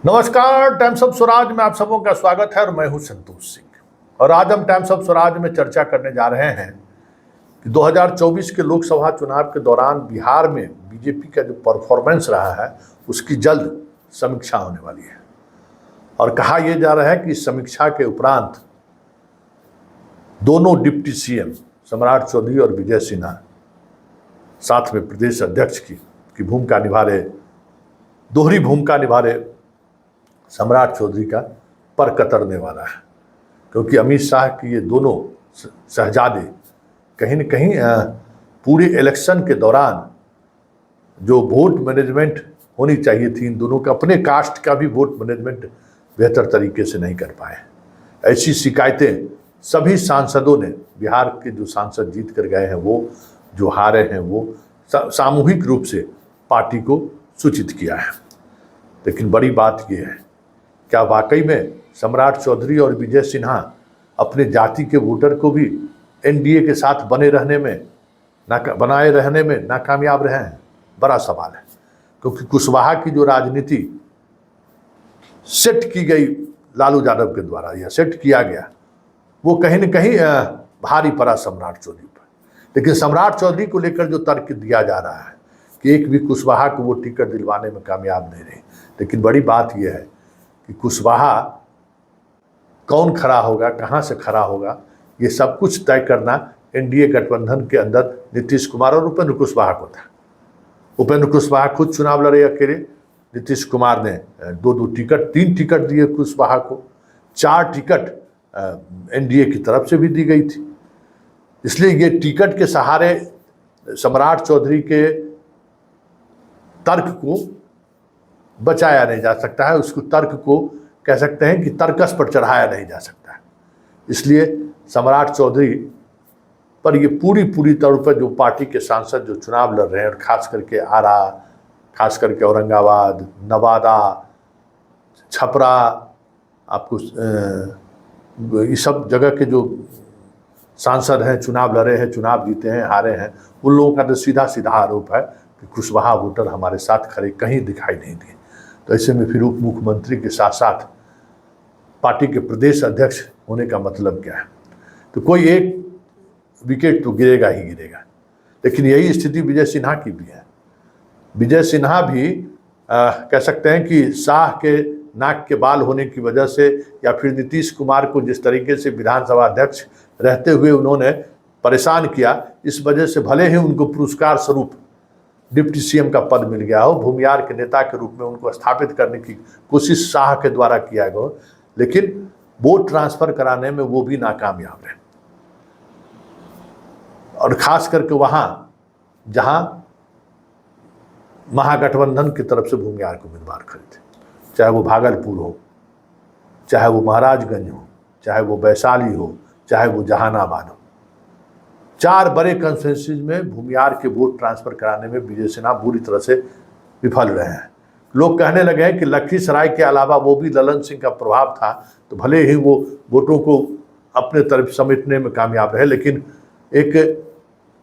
नमस्कार, times of Swaraj में आप सबों का स्वागत है और मैं हूं संतोष सिंह। और आज हम टाइम्स ऑफ स्वराज में चर्चा करने जा रहे हैं कि 2024 के लोकसभा चुनाव के दौरान बिहार में बीजेपी का जो परफॉर्मेंस रहा है उसकी जल्द समीक्षा होने वाली है। और कहा यह जा रहा है कि इस समीक्षा के उपरांत दोनों डिप्टी सीएम सम्राट चौधरी और विजय सिन्हा साथ में प्रदेश अध्यक्ष की भूमिका निभा रहे, दोहरी भूमिका निभा रहे सम्राट चौधरी का पर कतरने वाला है, क्योंकि अमित शाह की ये दोनों शहजादे कहीं न कहीं पूरे इलेक्शन के दौरान जो वोट मैनेजमेंट होनी चाहिए थी इन दोनों का, अपने कास्ट का भी वोट मैनेजमेंट बेहतर तरीके से नहीं कर पाए। ऐसी शिकायतें सभी सांसदों ने, बिहार के जो सांसद जीत कर गए हैं वो, जो हारे हैं वो, सामूहिक रूप से पार्टी को सूचित किया है। लेकिन बड़ी बात यह है, क्या वाकई में सम्राट चौधरी और विजय सिन्हा अपने जाति के वोटर को भी एनडीए के साथ बनाए रहने में नाकामयाब रहे हैं? बड़ा सवाल है, क्योंकि कुशवाहा की जो राजनीति सेट की गई लालू यादव के द्वारा या सेट किया गया, वो कहीं न कहीं भारी पड़ा सम्राट चौधरी पर। लेकिन सम्राट चौधरी को लेकर जो तर्क दिया जा रहा है कि एक भी कुशवाहा को वो टिकट दिलवाने में कामयाब नहीं रहे। लेकिन बड़ी बात यह है कि कुशवाहा कौन खड़ा होगा, कहाँ से खड़ा होगा, ये सब कुछ तय करना एनडीए गठबंधन के अंदर नीतीश कुमार और उपेंद्र कुशवाहा को था। उपेंद्र कुशवाहा खुद चुनाव लड़े अकेले, नीतीश कुमार ने 3 टिकट दिए कुशवाहा को, 4 टिकट एनडीए की तरफ से भी दी गई थी। इसलिए ये टिकट के सहारे सम्राट चौधरी के तर्क को बचाया नहीं जा सकता है, उसको तर्क को कह सकते हैं कि तर्कस पर चढ़ाया नहीं जा सकता है। इसलिए सम्राट चौधरी पर ये पूरी तौर पर जो पार्टी के सांसद जो चुनाव लड़ रहे हैं, और खास करके आरा, खास करके औरंगाबाद, नवादा, छपरा, आपको इस सब जगह के जो सांसद हैं, चुनाव लड़े हैं, चुनाव जीते हैं, हारे हैं, उन लोगों का तो सीधा आरोप है कि कुशवाहा वोटर हमारे साथ खड़े कहीं दिखाई नहीं दिए। तो ऐसे में फिर उप मुख्यमंत्री के साथ साथ पार्टी के प्रदेश अध्यक्ष होने का मतलब क्या है? तो कोई एक विकेट तो गिरेगा ही गिरेगा। लेकिन यही स्थिति विजय सिन्हा की भी है। विजय सिन्हा भी कह सकते हैं कि शाह के नाक के बाल होने की वजह से, या फिर नीतीश कुमार को जिस तरीके से विधानसभा अध्यक्ष रहते हुए उन्होंने परेशान किया, इस वजह से भले ही उनको पुरस्कार स्वरूप डिप्टी सीएम का पद मिल गया हो, भूमियार के नेता के रूप में उनको स्थापित करने की कोशिश शाह के द्वारा किया गया, लेकिन वोट ट्रांसफर कराने में वो भी नाकामयाब रहे। और खास करके वहां जहां महागठबंधन की तरफ से भूमियार को उम्मीदवार खड़े थे, चाहे वो भागलपुर हो, चाहे वो महाराजगंज हो, चाहे वो वैशाली हो, चाहे वो जहानाबाद हो, 4 बड़े कंस्टिट्यूंसी में भूमियार के वोट ट्रांसफर कराने में विजय सिन्हा बुरी तरह से विफल रहे हैं। लोग कहने लगे हैं कि लखीसराय के अलावा वो भी ललन सिंह का प्रभाव था, तो भले ही वो वोटों को अपने तरफ समेटने में कामयाब रहे, लेकिन एक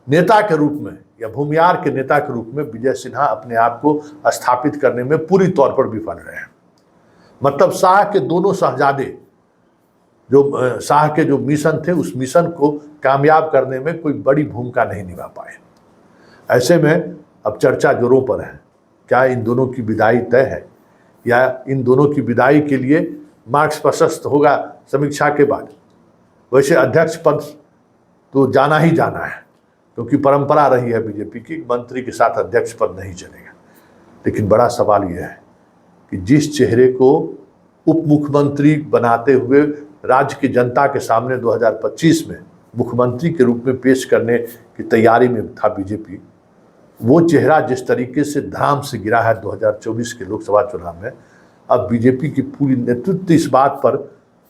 नेता के रूप में या भूमियार के नेता के रूप में विजय सिन्हा अपने आप को स्थापित करने में पूरी तौर पर विफल रहे हैं। मतलब शाह के दोनों शहजादे जो शाह के जो मिशन थे, उस मिशन को कामयाब करने में कोई बड़ी भूमिका नहीं निभा पाए। ऐसे में अब चर्चा जोरों पर है, क्या इन दोनों की विदाई तय है, या इन दोनों की विदाई के लिए मार्ग प्रशस्त होगा समीक्षा के बाद? वैसे अध्यक्ष पद तो जाना ही जाना है, क्योंकि परंपरा रही है बीजेपी की, मंत्री के साथ अध्यक्ष पद नहीं चलेगा। लेकिन बड़ा सवाल यह है कि जिस चेहरे को उप मुख्यमंत्री बनाते हुए राज्य की जनता के सामने 2025 में मुख्यमंत्री के रूप में पेश करने की तैयारी में था बीजेपी, वो चेहरा जिस तरीके से धाम से गिरा है 2024 के लोकसभा चुनाव में, अब बीजेपी की पूरी नेतृत्व इस बात पर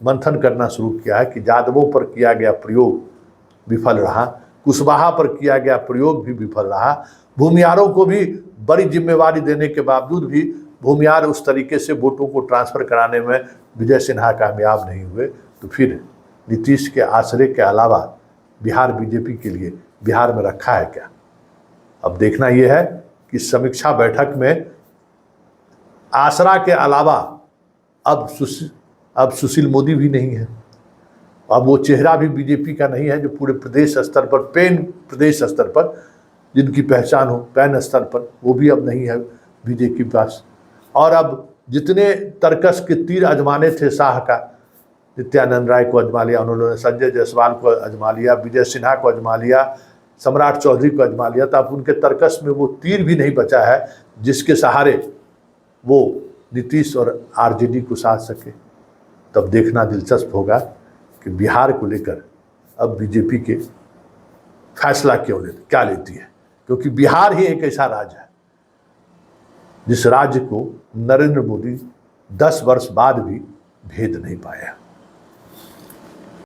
मंथन करना शुरू किया है कि यादवों पर किया गया प्रयोग विफल रहा, कुशवाहा पर किया गया प्रयोग भी विफल रहा, भूमियारों को भी बड़ी जिम्मेवारी देने के बावजूद भी भूमियार उस तरीके से वोटों को ट्रांसफर कराने में विजय सिन्हा कामयाब नहीं हुए, तो फिर नीतीश के आश्रय के अलावा बिहार बीजेपी के लिए बिहार में रखा है क्या? अब देखना यह है कि समीक्षा बैठक में आसरा के अलावा अब सुशील मोदी भी नहीं है, अब वो चेहरा भी बीजेपी का नहीं है जो पूरे प्रदेश स्तर पर, पेन प्रदेश स्तर पर जिनकी पहचान हो, पैन स्तर पर, वो भी अब नहीं है बीजेपी के पास। और अब जितने तर्कस के तीर आजमाने थे शाह का, नित्यानंद राय को आजमा लिया उन्होंने, संजय जायसवाल को आजमा लिया, विजय सिन्हा को आजमा लिया, सम्राट चौधरी को आजमा लिया, तो अब उनके तर्कस में वो तीर भी नहीं बचा है जिसके सहारे वो नीतीश और आरजेडी को साध सके। तब देखना दिलचस्प होगा कि बिहार को लेकर अब बीजेपी के फैसला क्या लेती है, क्योंकि बिहार ही एक ऐसा राज्य है जिस राज्य को नरेंद्र मोदी 10 वर्ष बाद भी भेद नहीं पाया।